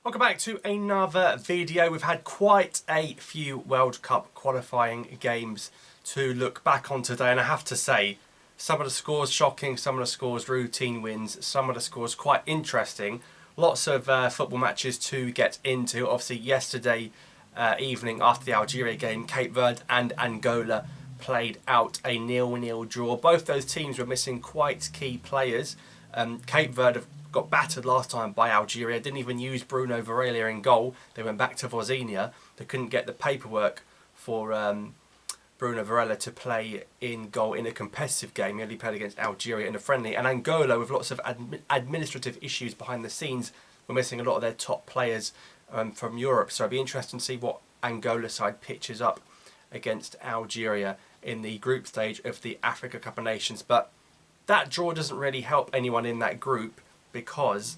Welcome back to another video. We've had quite a few World Cup qualifying games to look back on today, and I have to say some of the scores shocking, some of the scores routine wins, some of the scores quite interesting. Lots of football matches to get into. Obviously yesterday evening after the Algeria game, Cape Verde and Angola played out a 0-0 draw. Both those teams were missing quite key players. Cape Verde got battered last time by Algeria, didn't even use Bruno Varela in goal. They went back to Vozinha. They couldn't get the paperwork for Bruno Varela to play in goal in a competitive game. He only played against Algeria in a friendly. And Angola, with lots of administrative issues behind the scenes, were missing a lot of their top players from Europe. So it'll be interesting to see what Angola side pitches up against Algeria in the group stage of the Africa Cup of Nations. But that draw doesn't really help anyone in that group, because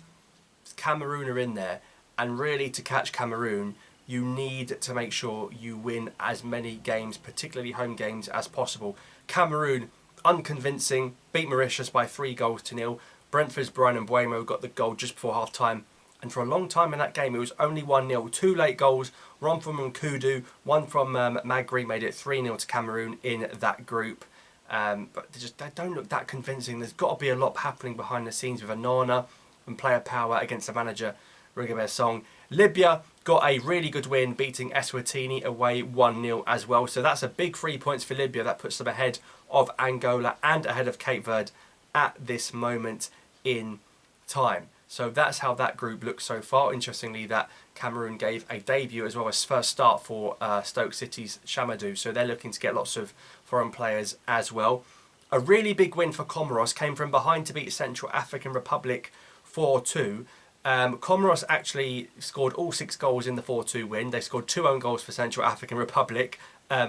Cameroon are in there, and really to catch Cameroon you need to make sure you win as many games, particularly home games, as possible. Cameroon, unconvincing, beat Mauritius by 3-0. Brentford's Brian Mbeumo got the goal just before half time, and for a long time in that game it was only 1-0. Two late goals, one from Nkudu, one from Magri, made it 3-0 to Cameroon in that group. But they don't look that convincing. There's got to be a lot happening behind the scenes with Onana and player power against the manager, Rigobert Song. Libya got a really good win, beating Eswatini away 1-0 as well. So that's a big 3 points for Libya. That puts them ahead of Angola and ahead of Cape Verde at this moment in time. So that's how that group looks so far. Interestingly, that Cameroon gave a debut as well as first start for Stoke City's Chamadou. So they're looking to get lots of foreign players as well. A really big win for Comoros, came from behind to beat Central African Republic 4-2. Comoros actually scored all 6 goals in the 4-2 win. They scored 2 own goals for Central African Republic,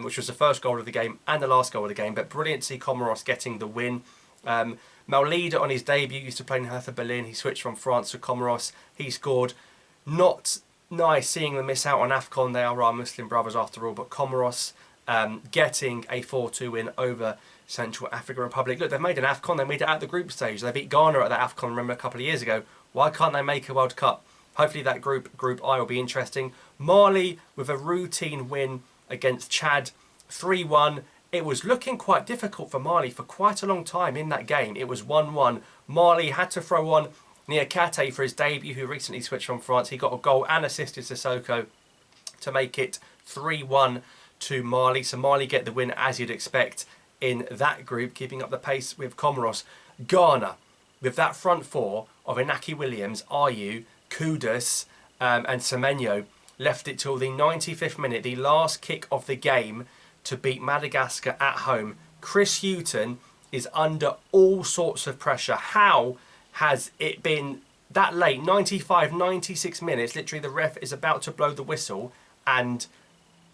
which was the first goal of the game and the last goal of the game. But brilliant to see Comoros getting the win. Maulida on his debut used to play in Hertha Berlin. He switched from France to Comoros. He scored. Not nice seeing them miss out on AFCON. They are our Muslim brothers after all. But Comoros getting a 4-2 win over Central African Republic. Look, they've made an AFCON. They made it out the group stage. They beat Ghana at that AFCON, remember, a couple of years ago. Why can't they make a World Cup? Hopefully that Group I will be interesting. Mali with a routine win against Chad, 3-1. It was looking quite difficult for Mali for quite a long time in that game. It was 1-1. Mali had to throw on Niakate for his debut, who recently switched from France. He got a goal and assisted Sissoko to make it 3-1 to Mali. So Mali get the win as you'd expect in that group, keeping up the pace with Comoros. Ghana, with that front four of Inaki Williams, Ayew, Kudus and Semenyo, left it till the 95th minute, the last kick of the game, to beat Madagascar at home. Chris Hughton is under all sorts of pressure. How has it been that late? 95, 96 minutes. Literally the ref is about to blow the whistle, and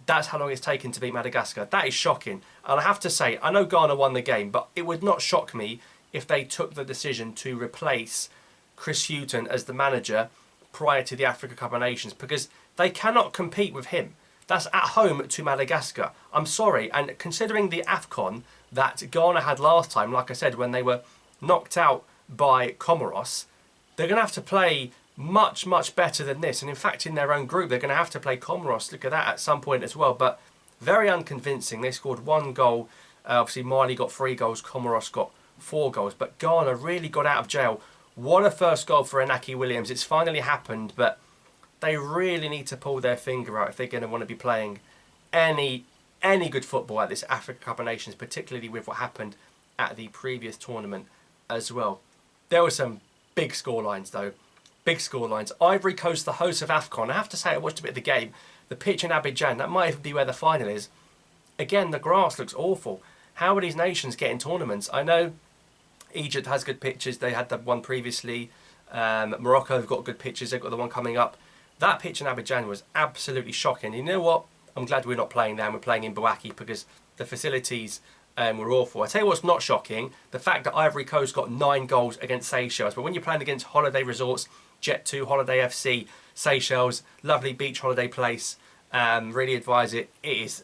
that's how long it's taken to beat Madagascar. That is shocking. And I have to say, I know Ghana won the game, but it would not shock me if they took the decision to replace Chris Hughton as the manager prior to the Africa Cup of Nations, because they cannot compete with him. That's at home to Madagascar. I'm sorry. And considering the AFCON that Ghana had last time, like I said, when they were knocked out by Comoros, they're going to have to play much, much better than this. And in fact, in their own group, they're going to have to play Comoros. Look at that at some point as well. But very unconvincing. They scored 1 goal. Obviously, Mali got 3 goals. Comoros got 4 goals. But Ghana really got out of jail. What a first goal for Inaki Williams. It's finally happened, but they really need to pull their finger out if they're going to want to be playing any good football at this Africa Cup of Nations, particularly with what happened at the previous tournament as well. There were some big scorelines though. Big scorelines. Ivory Coast, the host of AFCON. I have to say, I watched a bit of the game. The pitch in Abidjan, that might even be where the final is. Again, the grass looks awful. How are these nations getting tournaments? I know Egypt has good pitches. They had the one previously. Morocco have got good pitches. They've got the one coming up. That pitch in Abidjan was absolutely shocking. You know what? I'm glad we're not playing there and we're playing in Bouaki, because the facilities were awful. I tell you what's not shocking, the fact that Ivory Coast got 9 goals against Seychelles. But when you're playing against holiday resorts, Jet2, Holiday FC, Seychelles, lovely beach holiday place, really advise it. It is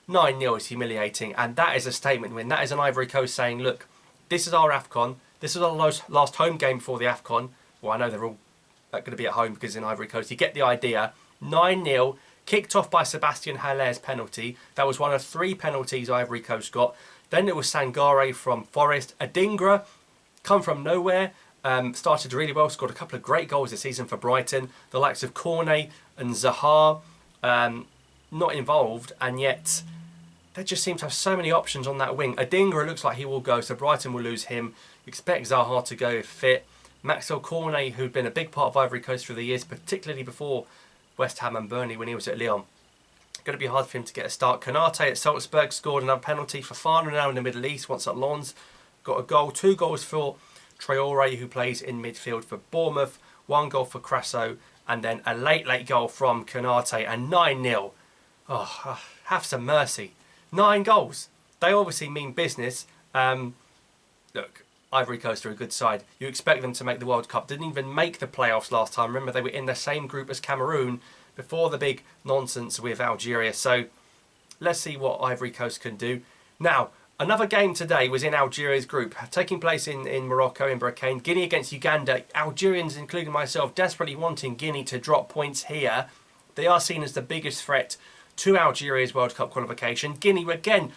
9-0 is humiliating, and that is a statement win. That is an Ivory Coast saying, look, this is our AFCON. This is our last home game before the AFCON. Well, I know they're all going to be at home because it's in Ivory Coast. You get the idea. 9-0, kicked off by Sebastian Haller's penalty. That was one of 3 penalties Ivory Coast got. Then it was Sangare from Forest. Adingra, come from nowhere, started really well, scored a couple of great goals this season for Brighton. The likes of Cornet and Zaha, not involved, and yet they just seem to have so many options on that wing. Adingra looks like he will go, so Brighton will lose him. Expect Zaha to go if fit. Maxwell Cornet, who'd been a big part of Ivory Coast through the years, particularly before West Ham and Burnley when he was at Lyon. Going to be hard for him to get a start. Konate at Salzburg scored another penalty. Fofana now in the Middle East, once at Lens, got a goal. 2 goals for Traore, who plays in midfield for Bournemouth. 1 goal for Crasso, and then a late goal from Konate, and 9-0. Oh, have some mercy. 9 goals. They obviously mean business. Look, Ivory Coast are a good side. You expect them to make the World Cup. Didn't even make the playoffs last time. Remember, they were in the same group as Cameroon before the big nonsense with Algeria. So let's see what Ivory Coast can do. Now, another game today was in Algeria's group, taking place in Morocco, in Berkane. Guinea against Uganda. Algerians, including myself, desperately wanting Guinea to drop points here. They are seen as the biggest threat to Algeria's World Cup qualification. Guinea, again,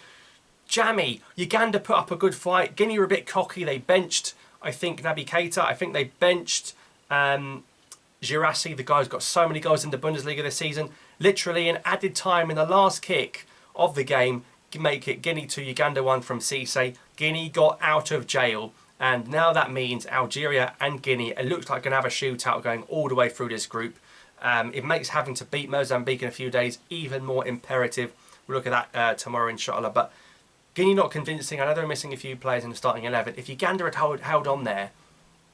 jammy. Uganda put up a good fight. Guinea were a bit cocky. They benched, I think, Naby Keita. I think they benched Girassi, the guy who's got so many goals in the Bundesliga this season. Literally in added time in the last kick of the game, make it Guinea 2, Uganda 1 from Cisse. Guinea got out of jail, and now that means Algeria and Guinea, it looks like going to have a shootout going all the way through this group. It makes having to beat Mozambique in a few days even more imperative. We'll look at that tomorrow, inshallah. But Guinea not convincing. I know they're missing a few players in the starting 11. If Uganda had held on there,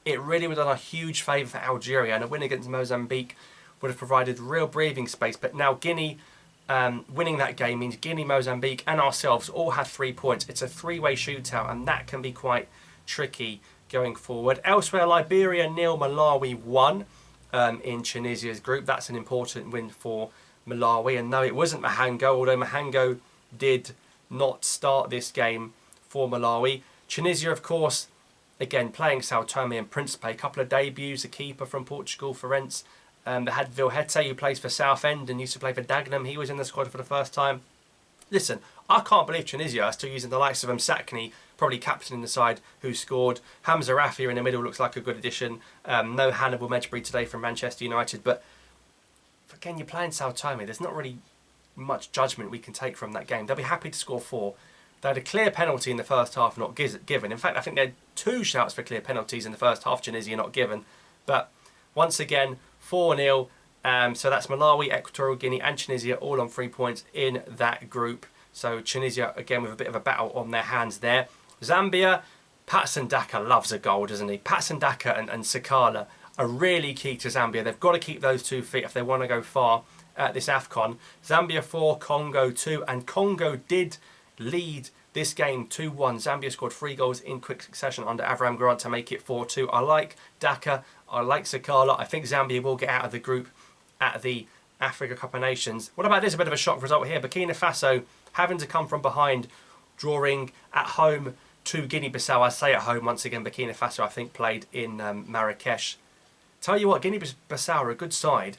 it really would have done a huge favour for Algeria, and a win against Mozambique would have provided real breathing space. But now Guinea winning that game means Guinea, Mozambique and ourselves all have 3 points. It's a 3-way shootout, and that can be quite tricky going forward. Elsewhere, Liberia 0, Malawi 1 in Tunisia's group. That's an important win for Malawi. And no, it wasn't Mahango, although Mahango did not start this game for Malawi. Tunisia, of course, again playing Sao Tome and Principe. A couple of debuts, a keeper from Portugal, Ferenc. They had Vilhete, who plays for Southend and used to play for Dagenham. He was in the squad for the first time. Listen, I can't believe Tunisia are still using the likes of Msakni, probably captaining the side, who scored. Hamza Rafi in the middle looks like a good addition. No Hannibal Mejbri today from Manchester United. But again, you're playing Sao Tome. There's not really much judgment we can take from that game. They'll be happy to score 4. They had a clear penalty in the first half not given. In fact, I think they had 2 shouts for clear penalties in the first half, Tunisia not given. But once again, 4-0. So that's Malawi, Equatorial Guinea and Tunisia all on 3 points in that group. So Tunisia, again, with a bit of a battle on their hands there. Zambia, Patson Daka loves a goal, doesn't he? Patson Daka and Sakala are really key to Zambia. They've got to keep those 2 feet if they want to go far at this AFCON. Zambia 4, Congo 2. And Congo did lead this game 2-1. Zambia scored 3 goals in quick succession under Avram Grant to make it 4-2. I like Daka. I like Sakala. I think Zambia will get out of the group at the Africa Cup of Nations. What about this? A bit of a shock result here. Burkina Faso having to come from behind, drawing at home to Guinea-Bissau. I say at home once again. Burkina Faso, I think, played in Marrakesh. Tell you what, Guinea-Bissau are a good side.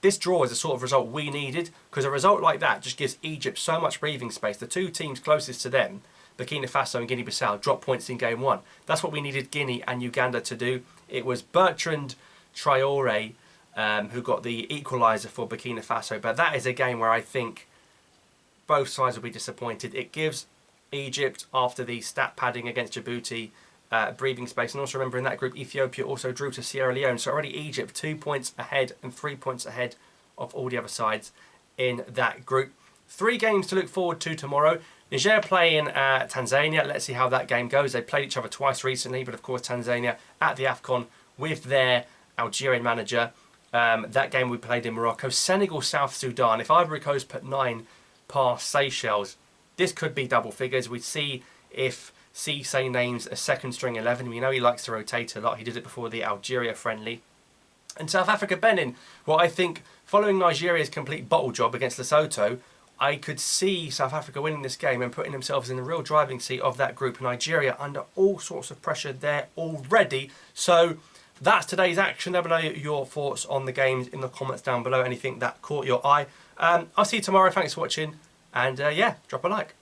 This draw is the sort of result we needed, because a result like that just gives Egypt so much breathing space. The 2 teams closest to them, Burkina Faso and Guinea-Bissau, drop points in game 1. That's what we needed Guinea and Uganda to do. It was Bertrand Traore who got the equaliser for Burkina Faso. But that is a game where I think both sides will be disappointed. It gives Egypt, after the stat padding against Djibouti, breathing space. And also remember, in that group, Ethiopia also drew to Sierra Leone. So already Egypt 2 points ahead and 3 points ahead of all the other sides in that group. 3 games to look forward to tomorrow. Niger playing Tanzania. Let's see how that game goes. They played each other twice recently, but of course Tanzania at the AFCON with their Algerian manager. That game we played in Morocco. Senegal, South Sudan. If Ivory Coast put 9 past Seychelles, this could be double figures. We'd see if Cisse names a second string 11. We know he likes to rotate a lot. He did it before the Algeria friendly. And South Africa, Benin. Well, I think following Nigeria's complete bottle job against Lesotho, I could see South Africa winning this game and putting themselves in the real driving seat of that group. Nigeria under all sorts of pressure there already. So That's today's action. Let me know your thoughts on the games in the comments down below. Anything that caught your eye. I'll see you tomorrow. Thanks for watching. And yeah, drop a like.